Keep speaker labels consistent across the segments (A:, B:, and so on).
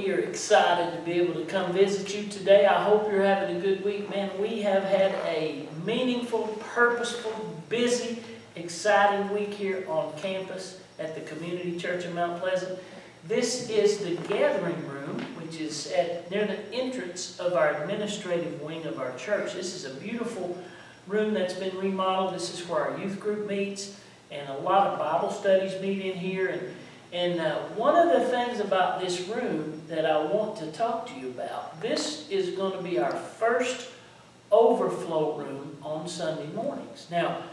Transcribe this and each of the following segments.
A: we are excited to be able to come visit you today. I hope you're having a good week. Man, we have had a meaningful, purposeful, busy, exciting week here on campus at the Community Church in Mount Pleasant. This is the gathering room, which is near the entrance of our administrative wing of our church. This is a beautiful room that's been remodeled. This is where our youth group meets, and a lot of Bible studies meet in here. And one of the things about this room that I want to talk to you about, this is going to be our first overflow room on Sunday mornings. Now,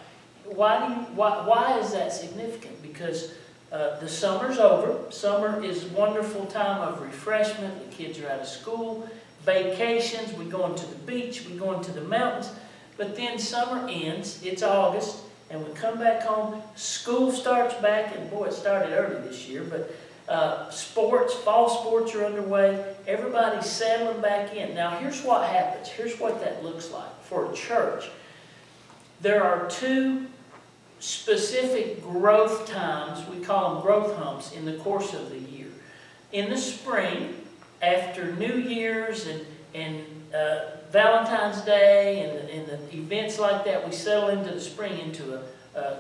A: why is that significant? Because the summer's over. Summer is a wonderful time of refreshment. The kids are out of school, vacations, we're going to the beach, we're going to the mountains. But then summer ends, it's August, and we come back home, school starts back, and boy, it started early this year, but fall sports are underway, everybody's settling back in. Now here's what happens, here's what that looks like for a church. There are two specific growth times, we call them growth humps, in the course of the year. In the spring, after New Year's and Valentine's Day and the events like that, we settle into the spring into a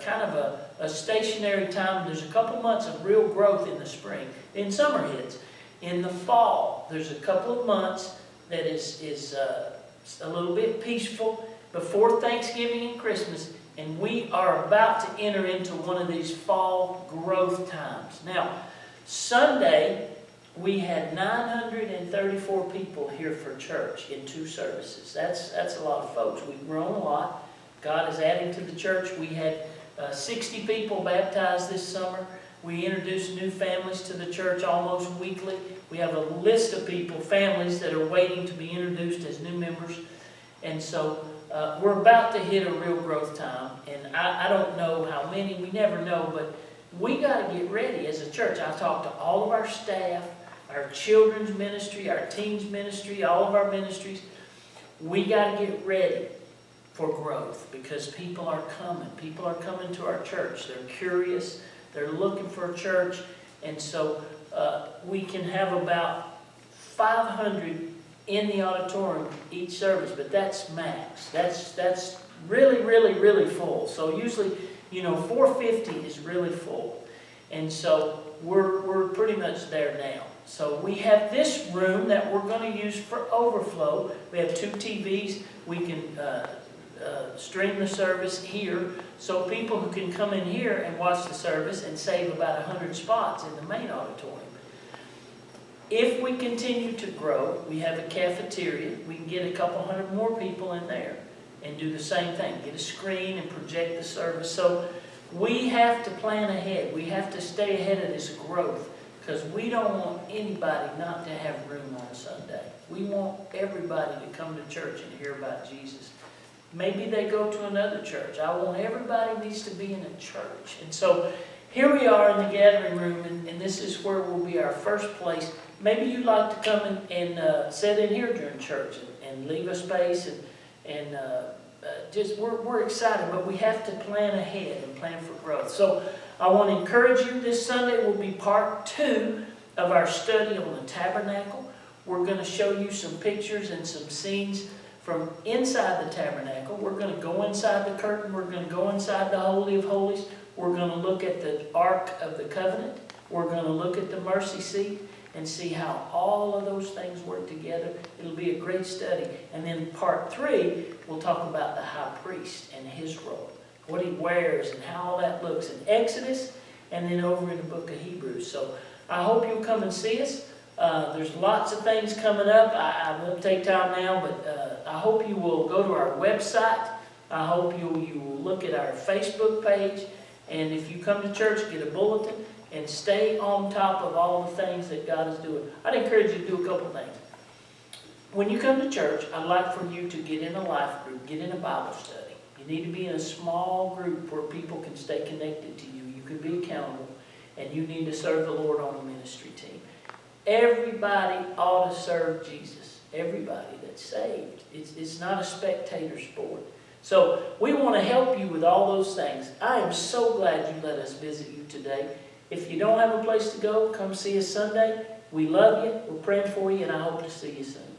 A: kind of a stationary time. There's a couple months of real growth in the spring. Then summer hits. In the fall, there's a couple of months that is a little bit peaceful before Thanksgiving and Christmas, and we are about to enter into one of these fall growth times. Now, Sunday, we had 934 people here for church in 2 services. That's a lot of folks. We've grown a lot. God is adding to the church. We had 60 people baptized this summer. We introduced new families to the church almost weekly. We have a list of people, families, that are waiting to be introduced as new members. And so we're about to hit a real growth time. And I don't know how many, we never know, but we got to get ready as a church. I talked to all of our staff, our children's ministry, our teens ministry, all of our ministries. We got to get ready for growth because people are coming. People are coming to our church. They're curious. They're looking for a church. And so we can have about 500 in the auditorium each service, but that's max. That's really, really, really full. So usually, 450 is really full. And so we're pretty much there now. So we have this room that we're going to use for overflow. We have 2 TVs. We can stream the service here, so people who can come in here and watch the service and save about 100 spots in the main auditorium. If we continue to grow, we have a cafeteria. We can get a couple hundred more people in there and do the same thing. Get a screen and project the service. So we have to plan ahead. We have to stay ahead of this growth because we don't want anybody not to have room on Sunday. We want everybody to come to church and hear about Jesus. Maybe they go to another church. I want everybody needs to be in a church. And so here we are in the gathering room, and this is where will be our first place. Maybe you'd like to come and sit in here during church and leave a space and just we're excited, but we have to plan ahead and plan for growth. So I want to encourage you. This Sunday will be part 2 of our study on the tabernacle. We're going to show you some pictures and some scenes from inside the tabernacle. We're going to go inside the curtain. We're going to go inside the Holy of Holies. We're going to look at the Ark of the Covenant. We're going to look at the mercy seat and see how all of those things work together. It'll be a great study. And then part 3, we'll talk about the high priest and his role, what he wears and how all that looks in Exodus and then over in the book of Hebrews. So I hope you'll come and see us. There's lots of things coming up. I won't take time now, but I hope you will go to our website. I hope you will look at our Facebook page. And if you come to church, get a bulletin and stay on top of all the things that God is doing. I'd encourage you to do a couple things. When you come to church, I'd like for you to get in a life group, get in a Bible study. You need to be in a small group where people can stay connected to you. You can be accountable, and you need to serve the Lord on a ministry team. Everybody ought to serve Jesus. Everybody that's saved. It's not a spectator sport. So we want to help you with all those things. I am so glad you let us visit you today. If you don't have a place to go, come see us Sunday. We love you, we're praying for you, and I hope to see you soon.